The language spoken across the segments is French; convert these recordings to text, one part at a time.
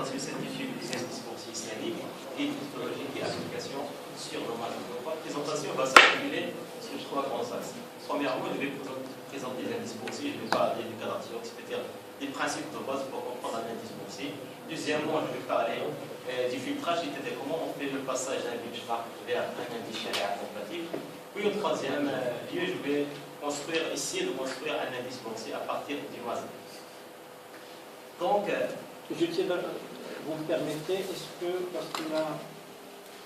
ensuite certifié des indices boursiers islamiques et méthodologiques et applications sur le marché. Donc la présentation va s'articuler sur 3 grands axes. Premièrement, je vais présenter les indices boursiers, je vais parler du cadre orthodoxe, c'est-à-dire des principes de base pour comprendre un indice boursier. Deuxièmement, je vais parler du filtrage, c'est-à-dire comment on fait le passage d'un benchmark vers un indice sharia compatible. Puis au troisième lieu, je vais essayer de construire un indice boursier à partir du MASI. Donc, vous me permettez, est-ce que, parce qu'on a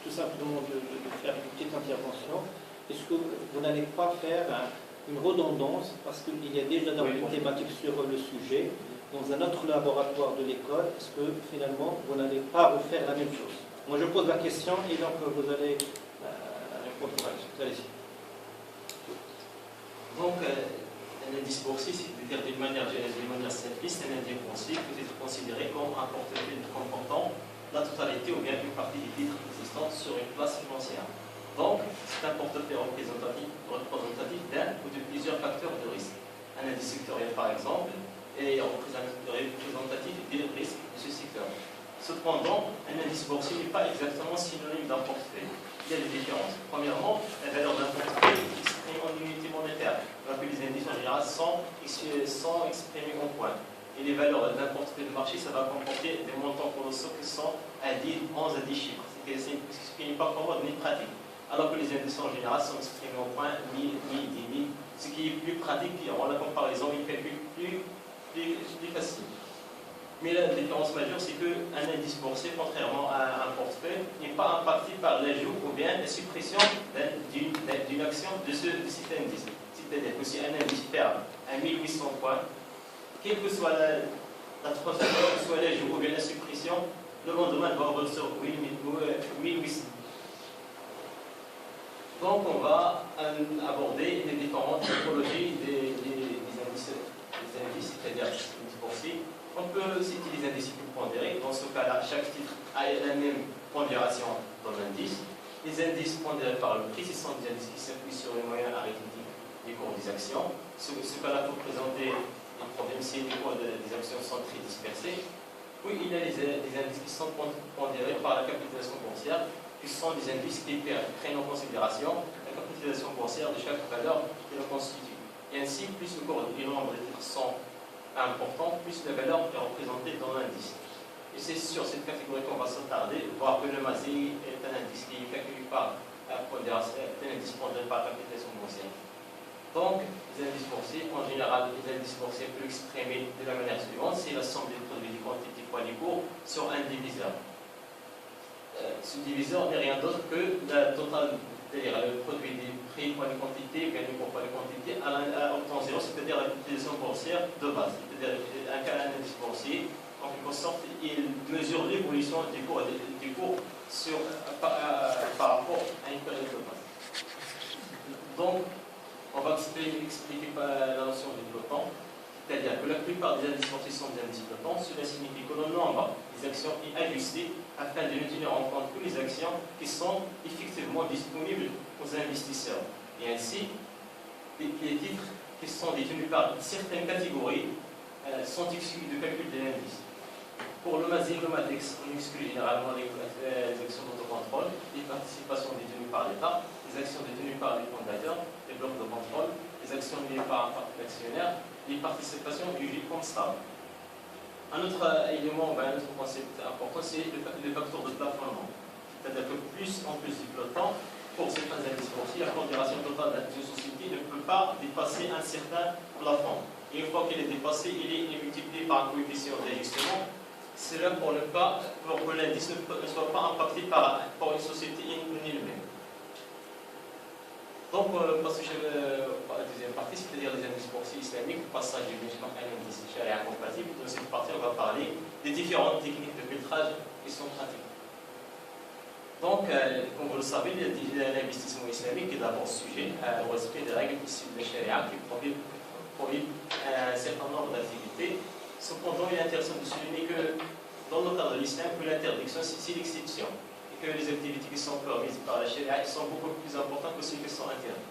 tout simplement de faire une petite intervention, est-ce que vous n'allez pas faire une redondance, parce qu'il y a déjà dans une thématique sur le sujet, dans un autre laboratoire de l'école, est-ce que finalement vous n'allez pas refaire la même chose? Moi je pose la question et donc vous allez répondre. Allez-y. Donc, un indice boursier, c'est-à-dire d'une manière simpliste, un indice boursier peut être considéré comme un portefeuille comportant la totalité ou bien une partie des titres existants sur une place financière. Donc, c'est un portefeuille représentatif d'un ou de plusieurs facteurs de risque. Un indice sectoriel, par exemple, est représentatif des risques de ce secteur. Cependant, un indice boursier n'est pas exactement synonyme d'un portefeuille. Il y a des différences. Premièrement, la valeur d'un portefeuille est exprimée en unité monétaire, alors que les indices en général sont exprimés en points. Et les valeurs d'un portefeuille de marché, ça va comporter des montants colossaux qui sont à 10, 11 à 10 chiffres. Ce qui n'est pas commode ni pratique. Alors que les indices en général sont exprimés en points 1000, 10 000, ce qui est plus pratique, qui rend la comparaison et calcul plus facile. Mais la différence majeure, c'est qu'un indice boursier, contrairement à un portefeuille, n'est pas impacté par l'ajout ou bien la suppression d'une action de cet indice. C'est-à-dire que si un indice perd à 1800 points, quelle que soit la transaction, que soit l'ajout ou bien la suppression, le lendemain va revenir sur 1800. Donc on va aborder les différentes typologies des indices, c'est-à-dire les indices boursiers. On peut citer les indices pondérés. Dans ce cas-là, chaque titre a la même pondération dans l'indice. Les indices pondérés par le prix, ce sont des indices qui s'appuient sur les moyens arithmétiques des cours des actions. Ce cas-là peut présenter des problèmes si les cours des actions sont très dispersés. Puis il y a des indices qui sont pondérés par la capitalisation boursière, qui sont des indices qui prennent en considération la capitalisation boursière de chaque valeur qui le constitue. Et ainsi, plus le nombre de titres sont importants, plus la valeur est représentée dans l'indice. Et c'est sur cette catégorie qu'on va s'attarder, voir que le MASI est un indice qui est calculé par la pondération, un indice pondéré par la capitalisation boursière. Donc, les indices boursiers, en général, les indices boursiers peuvent exprimer de la manière suivante, c'est la somme des produits des quantités fois des cours sur un diviseur. Ce diviseur n'est rien d'autre que la totale, c'est-à-dire le produit des prix fois les quantités, bien les cours fois les quantités, à temps zéro, c'est-à-dire la capitalisation boursière de base. C'est-à-dire un indice boursier, en quelque sorte, il mesure l'évolution du cours par rapport à une période de base. Donc, on va expliquer la notion du peloton, c'est-à-dire que la plupart des indices boursiers sont des indices pelotons. Cela signifie que le nombre des actions est ajusté afin de ne tenir en compte que les actions qui sont effectivement disponibles aux investisseurs. Et ainsi, les titres qui sont détenus par certaines catégories sont exclus du calcul de l'indice. Pour le MASI et le MADEX, on exclut généralement les actions d'autocontrôle, les participations détenues par l'État, les actions détenues par les fondateurs, les blocs de contrôle, les actions liées par un parti d'actionnaires, les participations jugées comme stables. Un autre élément, un autre concept important, c'est le facteur de plafonnement. C'est-à-dire que plus en plus du peloton, pour certains indices boursiers, la pondération totale d'une société ne peut pas dépasser un certain plafond. Et une fois qu'il est dépassé, il est multiplié par un coefficient d'ajustement. C'est là pour que l'indice ne soit pas impacté par une société elle-même. Donc, passage à la deuxième partie, c'est-à-dire les indices boursiers islamiques, passage du benchmark à l'indice sharia compatible. Dans cette partie, on va parler des différentes techniques de filtrage qui sont pratiquées. Donc, comme vous le savez, l'investissement islamique est d'abord sujet au respect des règles issues de la sharia qui prohibent un certain nombre d'activités. Cependant, il est intéressant de souligner que dans le cadre de l'islam, que l'interdiction, c'est l'exception. Et que les activités qui sont permises par la charia sont beaucoup plus importantes que celles qui sont interdites.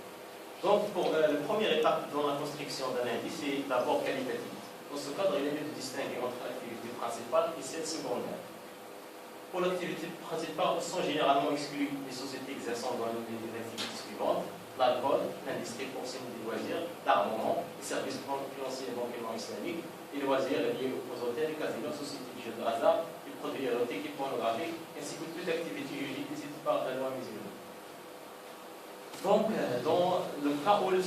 Donc, pour la première étape dans la construction d'un indice, c'est d'abord qualitatif. Dans ce cadre, il est mieux de distinguer entre l'activité principale et celle secondaire. Pour l'activité principale, sont généralement exclues les sociétés exerçant dans les activités suivantes: l'alcool, l'industrie porcine des loisirs, l'armement, les services financiers et bancaires islamiques, les loisirs liés aux hôtels, casinos, sociétés de jeux de hasard, les produits érotiques et pornographiques, ainsi que toute activité juridique décidée par la loi musulmane. Donc, dans le cas où les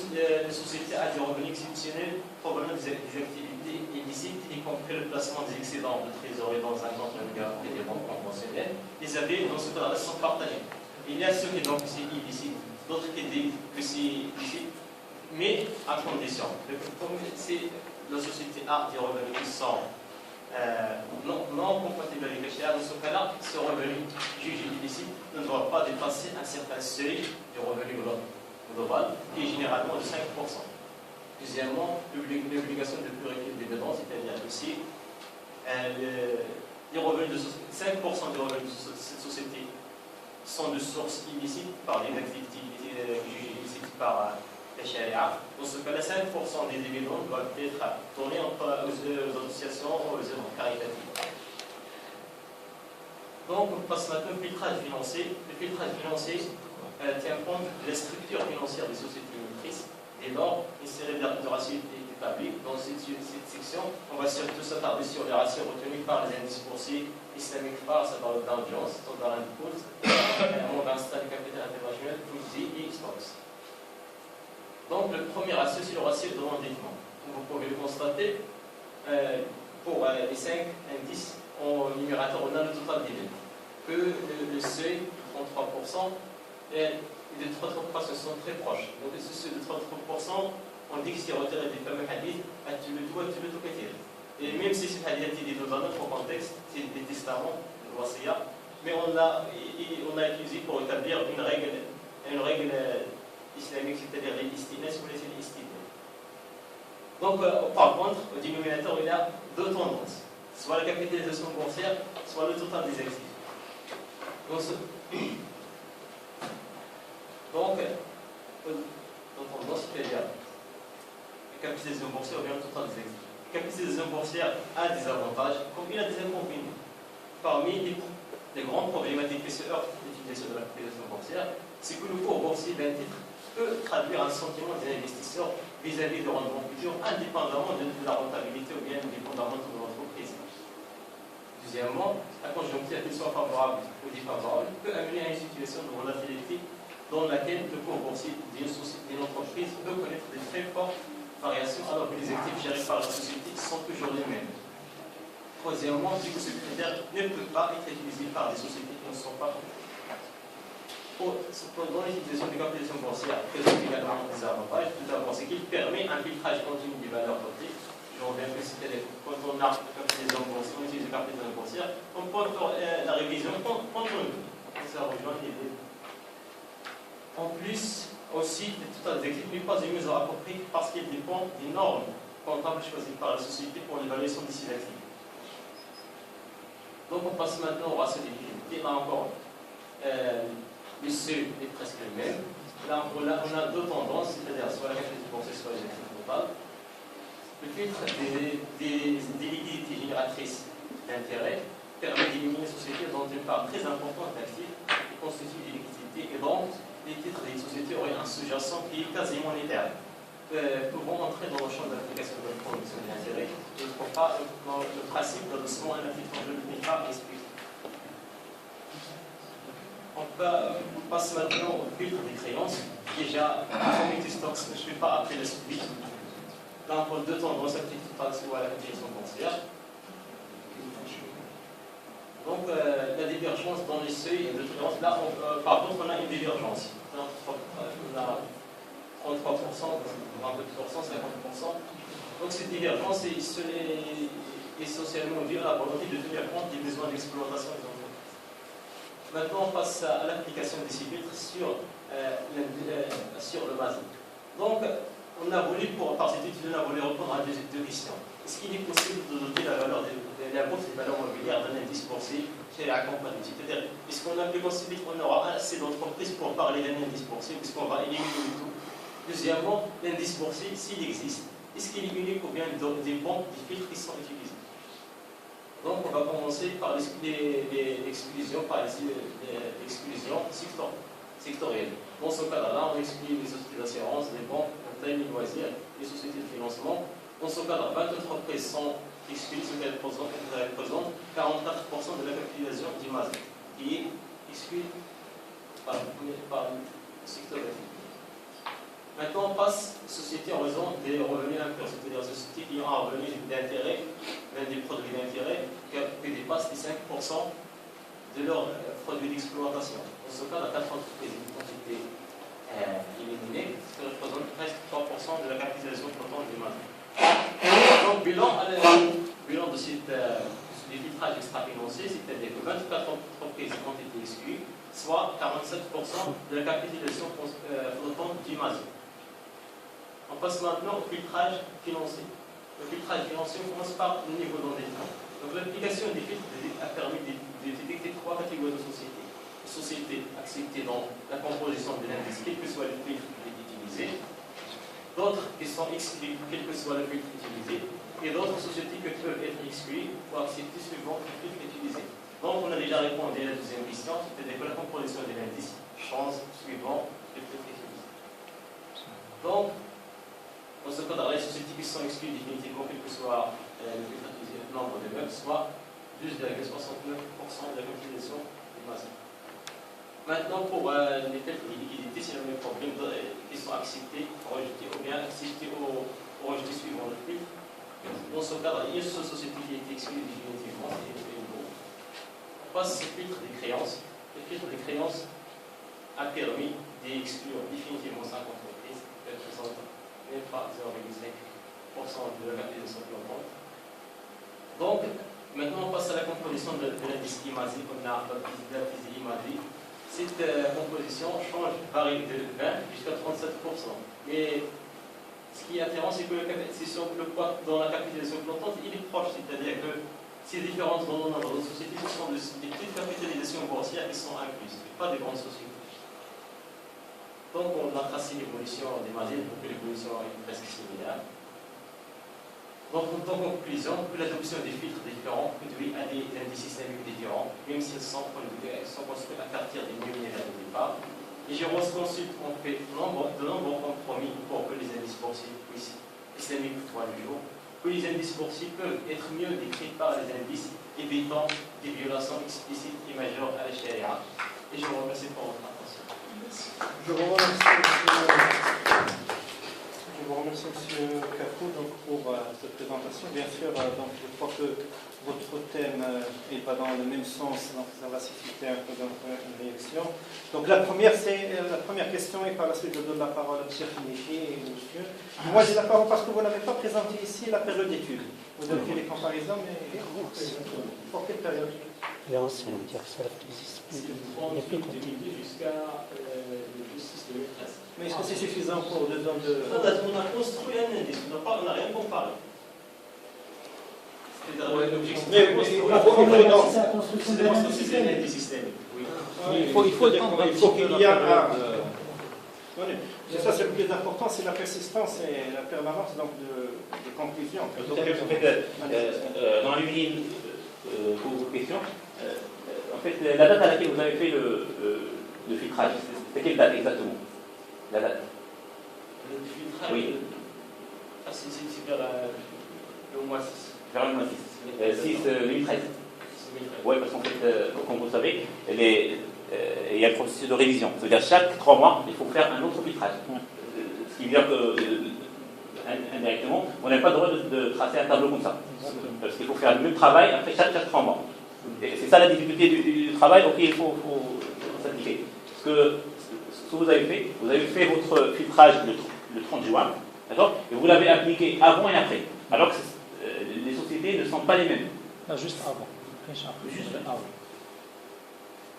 sociétés a des revenus exceptionnels provenant des activités illicites, y compris le placement des excédents de trésorerie dans un compte monétaire et des banques conventionnelles, les avis dans ce cas-là sont partagés. Il y a ceux qui disent que c'est illicite, d'autres qui disent que c'est illicite, mais à condition. Comme la société a des revenus qui sont non compatibles avec le sharia, dans ce cas-là, ce revenu jugé illicite ne doit pas dépasser un certain seuil du revenu global, qui est généralement de 5%. Deuxièmement, l'obligation de purifier des dividendes, c'est-à-dire aussi les revenus de 5% des revenus de cette société sont de sources illicites par les activités jugées illicites par la charia. Dans ce cas-là, 5% des dividendes doivent être tournés aux associations ou aux œuvres caritatives. Donc, on passe maintenant au filtrage financier. Le filtrage financier tient compte de la structure financière des sociétés émettrices, des normes et séries de ratios établis. Dans cette section, on va surtout s'attarder sur les ratios retenus par les indices boursiers islamiques phares, à savoir le Dow Jones, Standard & Poor's, Morgan Stanley Capital International, FTSE et Stocks. Donc, le premier ratio, c'est le ratio de l'endettement. Vous pouvez le constater, pour les 5 indices en numérateur, on a le total des dettes. Que le seuil de 33% et de 33% sont très proches. Donc, ce seuil de 33%, on dit que c'est retiré des fameux hadiths, tu le dois quitter. Et même si ce hadith est dans un autre contexte, c'est des testaments, le wasiya, mais on l'a utilisé pour établir une règle islamique, c'est-à-dire les istinas ou les istinas. Donc, par contre, au dénominateur, il y a deux tendances, soit la capitalisation boursière, soit le total des actifs. Donc, tendance, c'est-à-dire la capitalisation boursière ou bien le total des actifs. La capitalisation boursière a des avantages, comme il a des inconvénients. Parmi les grandes problématiques qui se heurtent à l'utilisation de la capitalisation boursière, c'est que le cours boursier d'un titre peut traduire un sentiment des investisseurs vis-à-vis du rendement futur, indépendamment de la rentabilité ou bien indépendamment de l'entreprise. Deuxièmement, la conjoncture, qu'elle soit favorable ou défavorable, peut amener à une situation de volatilité dans laquelle le cours boursier d'une entreprise peut connaître de très fortes variations alors que les actifs gérés par la société sont toujours les mêmes. Troisièmement, vu que ce critère ne peut pas être utilisé par des sociétés qui ne sont pas cependant, l'utilisation de capitalisation boursière présente également des avantages. Tout d'abord, c'est qu'il permet un filtrage continu des valeurs cotées. Je reviens plus, c'est-à-dire quand on a la capitalisation boursière, on utilise la capitalisation boursière, on peut faire la révision contre nous. Ça rejoint l'idée. En plus, aussi, le total des actifs n'est pas une mesure appropriée parce qu'il dépend des normes comptables choisies par la société pour l'évaluation de ces actifs. Donc, on passe maintenant au ratio des liquidités. Là encore, le seuil est presque le même. Là, on a deux tendances, c'est-à-dire soit la capitalisation boursière, soit les actifs totales. Le filtre des liquidités génératrices d'intérêt permet d'éliminer les sociétés dont une part très importante d'actifs qui constituent des liquidités et donc les titres des sociétés auraient un sous-jacent qui est quasi monétaire, pouvant entrer dans le champ d'application de la production d'intérêt. Je ne trouve pas le principe de l'adossement à un filtre de l'UNIFA expliqué. On passe maintenant au filtre des créances. Déjà, Community Stocks, je ne vais pas appeler la suite. Là, on a deux tendances, l'actif total ou à la capitalisation boursière. Donc, la divergence dans les seuils de tolérance, là, par contre, on a une divergence. On a 33%, 22%, 50%. Donc, cette divergence est essentiellement due à la volonté de tenir compte des besoins d'exploitation des entreprises. Maintenant, on passe à l'application de ces filtres sur le basique. Donc, on a voulu, par cette étude, on a voulu répondre à deux questions. Est-ce qu'il est possible de doter la valeur de la bourse des valeurs mobilières d'un indice boursier chez la compagnie? C'est-à-dire, est-ce qu'on a pu considérer qu'on aura assez d'entreprises pour parler d'un indice boursier, ou est-ce qu'on va éliminer tout? Deuxièmement, l'indice boursier, s'il existe, est-ce qu'il est unique ou bien dépend des filtres qui sont utilisés? Donc on va commencer par les exclusions, sectorielles. Dans ce cadre-là, on exclut les sociétés d'assurance, les banques, les tailles loisirs, les sociétés de financement. Dans ce cadre, 24 entreprises sont exclues, ce qu'elles représentent 44% de la capitalisation d'IMAZ, qui est exclue par le secteur d'activité. Maintenant, on passe aux sociétés en raison des revenus impurs, c'est-à-dire les sociétés qui ont un revenu d'intérêt, même des produits d'intérêt, qui dépassent les 5% de leurs produits d'exploitation. Dans ce cas, 4 entreprises ont été éliminées, ce qui représente presque 3% de la capitalisation totale du marché. Donc, bilan de ce filtrage extra-financier, c'est-à-dire que 24 entreprises ont été exclues, soit 47% de la capitalisation flottante du marché. On passe maintenant au filtrage financier. Le filtrage financier commence par le niveau d'endettement. Donc l'application des filtres a permis de détecter 3 catégories de sociétés. Les sociétés acceptées dans la composition de l'indice, quel que soit le filtre qui est utilisé. D'autres qui sont exclues, quel que soit le filtre utilisé. Et d'autres sociétés qui peuvent être exclues ou acceptées suivant le filtre utilisé. Donc on a déjà répondu à la deuxième question, c'est-à-dire que la composition de l'indice change suivant le filtre utilisé. Donc, dans ce cas, les sociétés qui sont exclues définitivement, quel que soit le nombre de meubles, soit 12,69% de la capitalisation du marché. Maintenant, pour les filtres de liquidité, c'est le même problème qui sont acceptés, rejetés ou bien acceptés ou rejetés suivant le filtre. Dans ce cadre, il y a une seule société qui a été exclue définitivement, c'est le On passe au filtre des créances. Le filtre des créances a permis d'exclure définitivement 5 entreprises, même pas 0,5% de la capitalisation flottante. Donc, maintenant on passe à la composition de l'indice IMAZI, comme on a baptisé IMAZI. Cette composition varie de 20 jusqu'à 37%. Mais ce qui est intéressant, c'est que le poids dans la capitalisation flottante, il est proche, c'est-à-dire que ces différences dans le nombre de sociétés, ce sont des petites capitalisations boursières qui sont incluses, pas des grandes sociétés. Donc on a tracé l'évolution des marges pour que l'évolution est presque similaire. Donc en conclusion, que l'adoption des filtres différents conduit à des indices systémiques différents, même s'ils sont construits à partir des mêmes niveaux de départ. Les jurisconsultes ont fait de nombreux compromis pour que les indices boursiers puissent systémiques toutefois le jour, que les indices boursiers peuvent être mieux décrits par les indices, évitant des violations explicites et majeures à la charia. Et je vous remercie pour votre attention. Je vous remercie, M. Cafou, pour cette présentation. Bien sûr, donc, je crois que votre thème va dans le même sens, donc ça va susciter un peu une réaction. Donc la première question, et par la suite je donne la parole à M. Finichi et monsieur. Moi j'ai la parole parce que vous n'avez pas présenté ici la période d'études. Vous avez fait les comparaisons, mais pour quelle période? L'ancien, dire ça, il n'y a plus de jusqu'à le 6 2013. Mais est-ce que c'est suffisant pour 2 ans de... On a construit un indice, on n'a rien comparé. Il faut qu'il y ait un... Ça, c'est le plus important, c'est la persistance et la permanence donc, des conclusions. Donc, en fait, dans l'une pour vos questions, en fait, la date à laquelle vous avez fait le filtrage, c'est quelle date exactement? La date? Le filtrage? Oui. C'est vers le mois 6. Vers le mois 6. 6 2013. Oui, parce qu'en fait, comme vous le savez, il y a le processus de révision. C'est-à-dire chaque 3 mois, il faut faire un autre filtrage. Ce qui veut dire que, indirectement, on n'a pas le droit de tracer un tableau comme ça. Parce qu'il faut faire le même travail après chaque 3 mois. Et c'est ça la difficulté du travail auquel il faut s'appliquer. Parce que ce que vous avez fait votre filtrage le 30 juin, d'accord? Et vous l'avez appliqué avant et après. Alors que les sociétés ne sont pas les mêmes. Non, juste avant. Juste avant.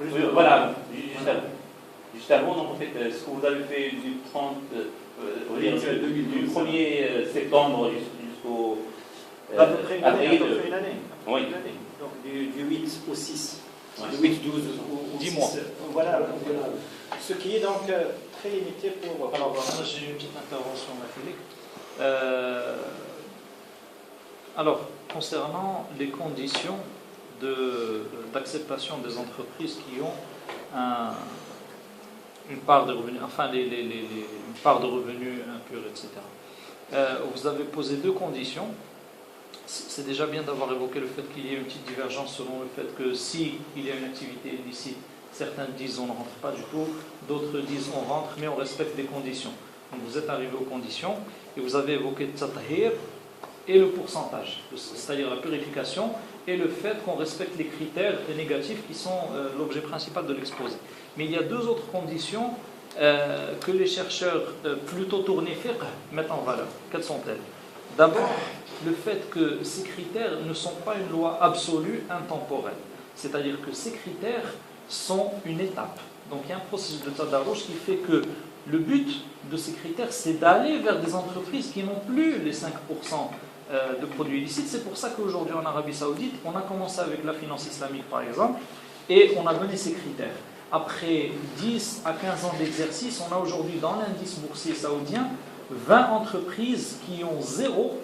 Oui, voilà, juste avant. Juste avant, donc en fait, ce que vous avez fait du 1er septembre jusqu'au à peu près une année. Oui. Donc du 8 au 6. Ouais. Du 8, 12 au 10 6. mois. Voilà. Ce qui est donc très limité pour... Alors, moi, j'ai une petite intervention, ma collègue. Alors, concernant les conditions d'acceptation des entreprises qui ont une part de revenus, enfin une part de revenus impurs, etc. Vous avez posé deux conditions. C'est déjà bien d'avoir évoqué le fait qu'il y ait une petite divergence selon le fait que s'il y a une activité illicite, certains disent on ne rentre pas du tout, d'autres disent on rentre mais on respecte des conditions. Donc vous êtes arrivé aux conditions et vous avez évoqué Tzatahir et le pourcentage, c'est-à-dire la purification et le fait qu'on respecte les critères négatifs qui sont l'objet principal de l'exposé. Mais il y a deux autres conditions que les chercheurs plutôt tournés fiqh mettent en valeur. Quelles sont-elles? D'abord, le fait que ces critères ne sont pas une loi absolue, intemporelle. C'est-à-dire que ces critères sont une étape. Donc il y a un processus de tadarruj qui fait que le but de ces critères, c'est d'aller vers des entreprises qui n'ont plus les 5% de produits illicites. C'est pour ça qu'aujourd'hui en Arabie Saoudite, on a commencé avec la finance islamique par exemple, et on a donné ces critères. Après 10 à 15 ans d'exercice, on a aujourd'hui dans l'indice boursier saoudien 20 entreprises qui ont 0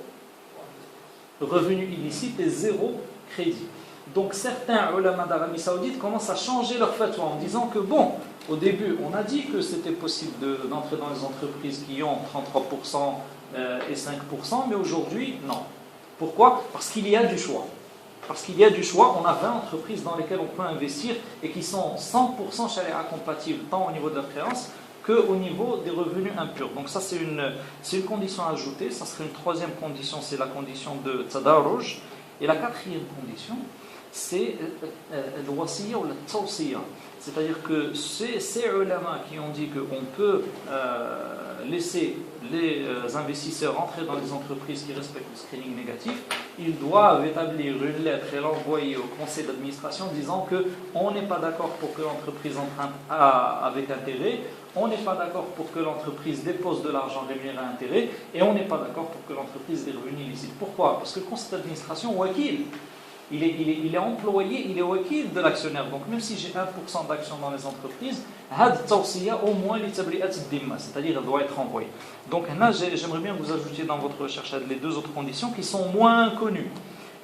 revenu illicite et 0 crédit. Donc certains ulama d'Arabie Saoudite commencent à changer leur fatwa en disant que bon, au début on a dit que c'était possible d'entrer dans les entreprises qui ont 33% et 5%, mais aujourd'hui non. Pourquoi? Parce qu'il y a du choix. Parce qu'il y a du choix, on a 20 entreprises dans lesquelles on peut investir et qui sont 100% sharia compatibles, tant au niveau de la créance qu'au niveau des revenus impurs. Donc ça c'est une condition à ajouter. Ça serait une troisième condition, c'est la condition de tadarruj. Et la quatrième condition, c'est le wasiya ou le tawsiya. C'est-à-dire que ces ulama qui ont dit qu'on peut laisser les investisseurs entrer dans les entreprises qui respectent le screening négatif, ils doivent établir une lettre et l'envoyer au conseil d'administration disant qu'on n'est pas d'accord pour que l'entreprise emprunte avec intérêt, on n'est pas d'accord pour que l'entreprise dépose de l'argent rémunéré à intérêt, et on n'est pas d'accord pour que l'entreprise ait des revenus illicites. Pourquoi? Parce que le conseil d'administration, wakil, il est employé, il est wakil de l'actionnaire. Donc même si j'ai 1% d'actions dans les entreprises, had tawsiya au moins l'itabli'at dimma, c'est-à-dire elle doit être envoyée. Donc là, j'aimerais bien que vous ajoutiez dans votre recherche les deux autres conditions qui sont moins connues.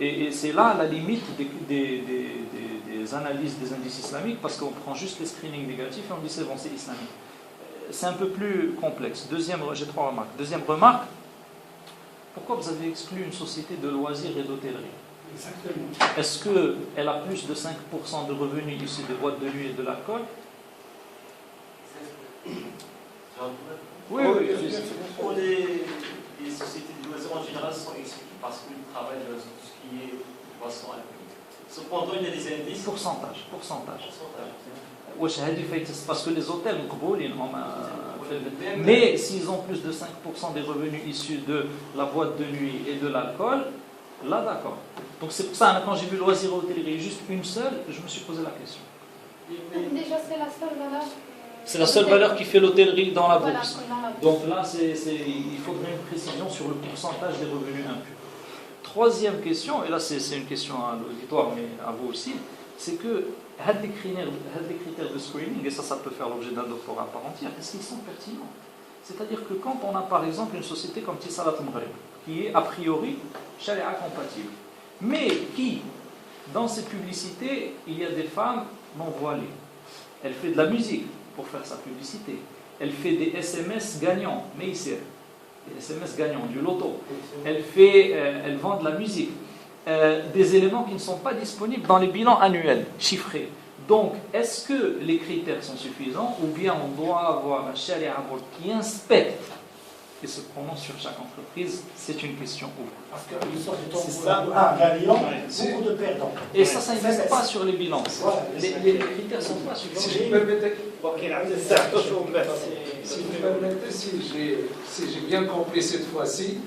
Et c'est là la limite des analyses des indices islamiques, parce qu'on prend juste les screenings négatifs et on dit c'est bon, c'est islamique. C'est un peu plus complexe. J'ai 3 remarques. Deuxième remarque, pourquoi vous avez exclu une société de loisirs et d'hôtellerie? Exactement. Est-ce qu'elle a plus de 5% de revenus issus des boîtes de nuit et de l'alcool? Oui. Pour les sociétés de loisirs en général sont exclues parce qu'ils travaillent dans tout ce qui est boisson alcoolique. Cependant, il y a des indices. Pourcentage. Parce que les hôtels, mais s'ils ont plus de 5% des revenus issus de la boîte de nuit et de l'alcool, là d'accord. Donc c'est pour ça, quand j'ai vu loisirs et hôtellerie juste une seule, je me suis posé la question. Déjà, c'est la seule valeur. C'est la seule valeur qui fait l'hôtellerie dans la Voilà, bourse. dans la bourse. Donc là, il faudrait une précision sur le pourcentage des revenus impurs. Troisième question, et là c'est une question à l'auditoire, mais à vous aussi, c'est que les critères de screening, et ça peut faire l'objet d'un doctorat à part entière, est-ce qu'ils sont pertinents? C'est-à-dire que quand on a par exemple une société comme Tissalat Maghreb, qui est a priori sharia compatible, mais qui, dans ses publicités, il y a des femmes non voilées. Elle fait de la musique pour faire sa publicité. Elle fait des SMS gagnants, mais ici, des SMS gagnants, du loto. Elle vend de la musique. Des éléments qui ne sont pas disponibles dans les bilans annuels, chiffrés. Donc, est-ce que les critères sont suffisants ou bien on doit avoir un sharia qui inspecte et se prononce sur chaque entreprise? C'est une question ouverte. Parce que l'histoire du temps gagnant, beaucoup de perdants. Et ça n'existe pas sur les bilans. Les critères ne sont pas suffisants. Si je vous permettez, si j'ai bien compris cette fois-ci,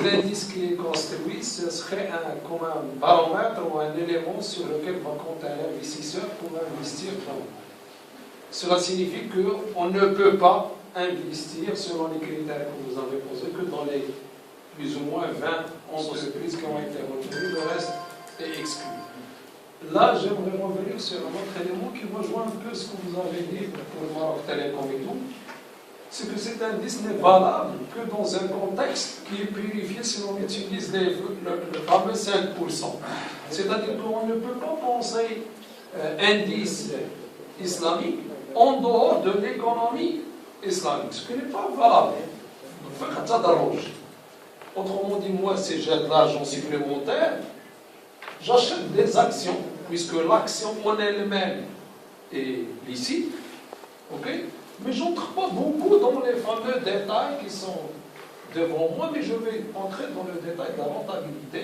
l'indice qui est construit, ce serait comme un baromètre ou un élément sur lequel va compter un investisseur pour investir. Cela signifie qu'on ne peut pas investir selon les critères que vous avez posés que dans les plus ou moins 20 entreprises qui ont été retenues, le reste est exclu. Là, j'aimerais revenir sur un autre élément qui rejoint un peu ce que vous avez dit pour le Maroc Télécom et tout. c'est que cet indice n'est valable que dans un contexte qui est purifié si on utilise le fameux 5%. C'est-à-dire qu'on ne peut pas penser indice islamique en dehors de l'économie islamique, ce qui n'est pas valable. Autrement dit, moi, si j'ai de l'argent supplémentaire, j'achète des actions, puisque l'action en elle-même est licite, ok? Mais je n'entre pas beaucoup dans les fameux détails qui sont devant moi, mais je vais entrer dans le détail de la rentabilité.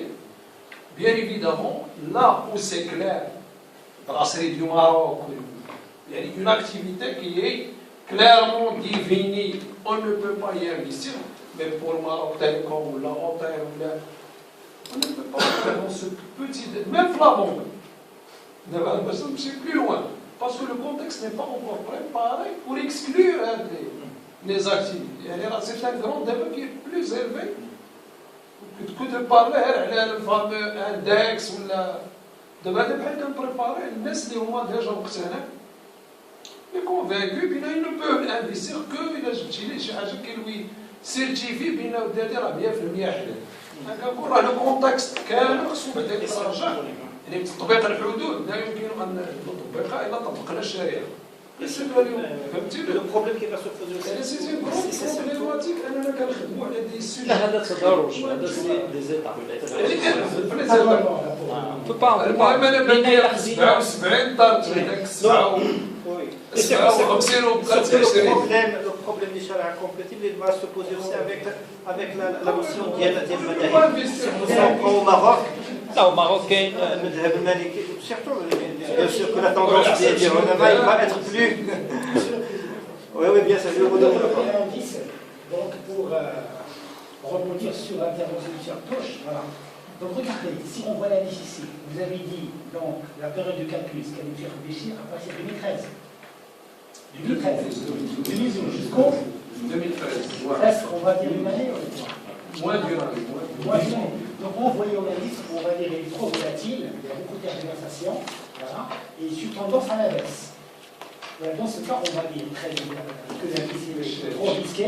Bien évidemment, là où c'est clair, brasserie du Maroc, il y a une activité qui est clairement définie, on ne peut pas y investir, mais pour le Maroc Télécom ou la Antenne, on ne peut pas faire dans ce petit... Même la banque, c'est plus loin, parce que le contexte n'est pas encore préparé pour exclure les activités. C'est un grand débat qui est plus élevé que de parler le fameux index ou la... دابا هذا بحال كنبريباري الناس اللي هما ديجا مقتنع لي كونفينكو بين il ne peut investir que إلا جبتي ليه شي حاجه كيلوي سيرتيفي بين ودادي راه 100% حلال. كنقول راه لو كونتكست كامل خصو بعدا يتراجع، يعني تطبيق الحدود لا يمكن ان نطبقها الا طبقنا الشريعه. Le problème qui va se poser aussi, c'est problématique اننا كنخدموا على دي سوجي. لا هذا تدرج، هذا des étapes. On peut pas المهم انا بدي 77 طارت هذاك 7 le problème du charia compatible, il va se poser aussi avec la notion d'Yad. Si on prend au Maroc, là au Maroc, surtout, bien sûr que la tendance des ulama, il va être plus. Oui, bien sûr, je vous donne un indice. Donc, pour rebondir sur l'intervention de Toche, voilà. Donc, regardez, si on voit l'indice ici, vous avez dit, donc, la période de calcul, ce qu'elle nous fait réfléchir à partir de 2013. 2012 jusqu'au 2013. Presque, on va dire une année, Moins d'une année. Donc on voit au indice, on va dire, il est trop volatile, il y a beaucoup de tergiversations, voilà, et il suit tendance à la baisse. Voilà, dans ce cas, on va dire très bien que l'indice est trop risqué,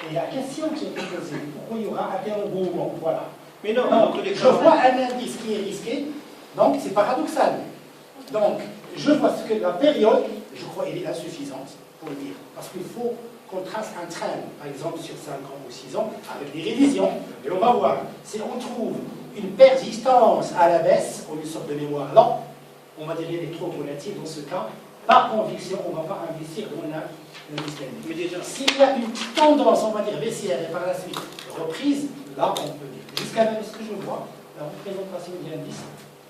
et la question qui est posée, pourquoi il y aura un tel engouement, voilà. Mais non, je vois un indice qui est risqué, donc c'est paradoxal. Donc, je vois ce que la période, je crois, elle est insuffisante pour le dire. Parce qu'il faut qu'on trace un train, par exemple, sur 5 ans ou 6 ans, avec des révisions. Et on va voir, si on trouve une persistance à la baisse, ou une sorte de mémoire lente, on va dire qu'elle est trop volatile dans ce cas. Par conviction, on ne va pas investir dans l'islamique. Mais déjà, s'il y a une tendance, on va dire, baissière et par la suite reprise, là, on peut dire. Jusqu'à même ce que je vois, la représentation de l'indice.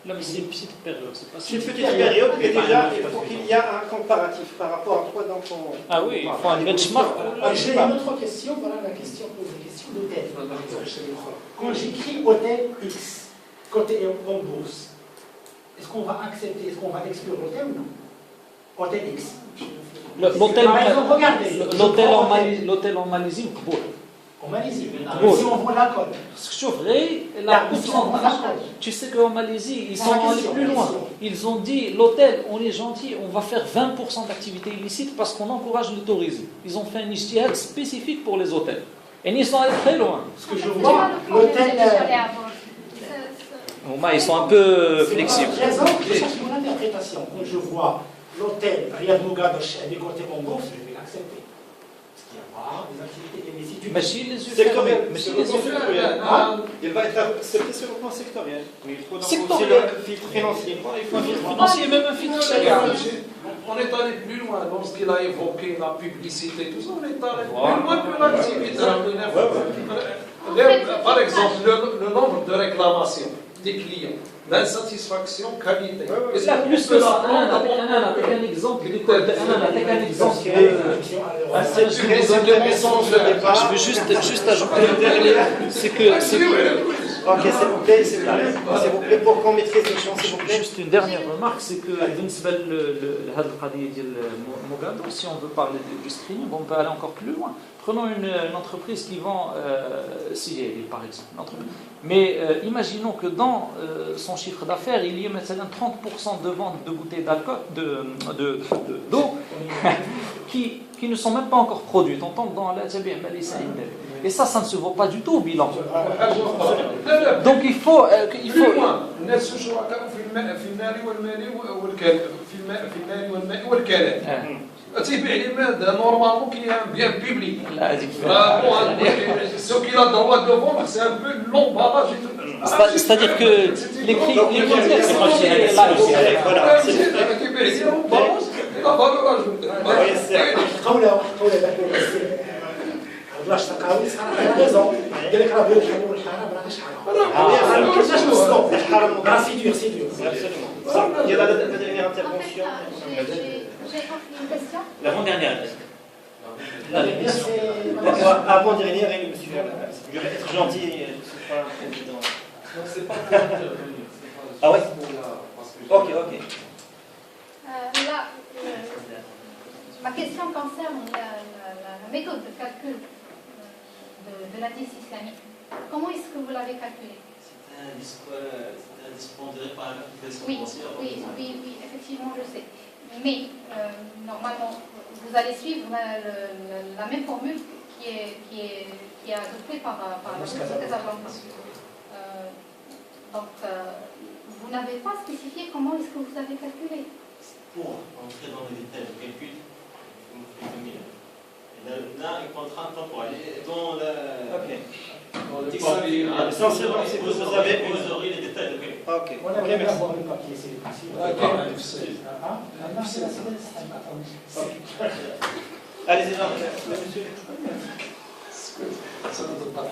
là mais c'est une petite période, c'est pas C'est une petite période, et déjà, il faut qu'il y ait un comparatif par rapport à quoi dans ton... Ah oui, il faut un benchmark. J'ai une autre question, voilà la question, pose la question d'hôtel. Quand j'écris hôtel X, côté en bourse, est-ce qu'on va accepter, est-ce qu'on va exclure l'hôtel ou non? Hôtel X. L'hôtel en Malaisie, bon. En Malaisie, bon. si on voit la cote. C'est vrai, tu sais qu'en Malaisie, ils sont allés plus loin. Ils ont dit, l'hôtel, on est gentil, on va faire 20% d'activité illicite parce qu'on encourage le tourisme. Ils ont fait un ijtihad spécifique pour les hôtels. Et ils sont allés très loin. Ce que je vois, l'hôtel... Ils sont un peu flexibles. Je cherche mon interprétation. Quand je vois l'hôtel Riyad Mogadosh avec côté en bourse, je vais l'accepter. Parce qu'il y a des activités illicites. Mais si les yeux fermés. Il va être accepté sur le plan sectoriel. Mais il faut donc aussi Sectoriel. le filtre financier. Il faut un filtre financier, même un filtre charia. On est allé plus loin lorsqu'il a évoqué la publicité, tout ça, on est allé plus loin que l'activité. Par exemple, le nombre de réclamations des clients, l'insatisfaction qualité. Là, plus que ça, avec un exemple de quoi? Avec un exemple je veux juste ajouter un dernier. C'est que. Ok, s'il vous plaît, s'il vous plaît, pour qu'on maîtrise le champ, s'il vous plaît. Juste une dernière remarque, c'est que si on veut parler du screening, on peut aller encore plus loin. Prenons une entreprise qui vend CIL, par exemple. Mais imaginons que dans son chiffre d'affaires, il y ait maintenant 30% de vente de bouteilles d'alcool, d'eau, qui qui ne sont même pas encore produites. On tombe dans la tabi' ma laysa indak. Et ça ne se voit pas du tout au bilan. Donc il faut الناس شركاء في المال والمال والكلام في المال والماء والكلام تبع لماذا نورمالمون كي بيان بيبليك ceux qui ont le droit de vendre c'est un peu l'emballage. C'est-à-dire que les critères sont بلاش تقاوي صراحه ريزون قال لك راه بغيو يحلوا الحرام راه شحال ما كاينش مسلوق الحرام راه سي دور Il y a la dernière intervention. J'ai une question. L'avant-dernière. Avant-dernière, et monsieur, je vais être gentil, je ne suis pas président. Donc c'est pas pour intervenir. Ah ouais. Ok. Là, ma question concerne la méthode de calcul de l'indice islamique. Comment est-ce que vous l'avez calculé? C'est un indice pondéré par la calculation boursière. Oui, effectivement, je sais. Mais normalement, vous allez suivre la même formule qui est adoptée par la Bourse de Casablanca. Donc, vous n'avez pas spécifié comment est-ce que vous avez calculé. Pour entrer dans les détails du calcul, vous faites 2000. Et là, une contrainte temporelle. Dans le dictionnaire, Essentiellement, c'est que vous avez vous aurez les détails de calcul. Ok. On aimerait bien avoir le papier, c'est possible. Allez-y, monsieur. Ça ne donne pas.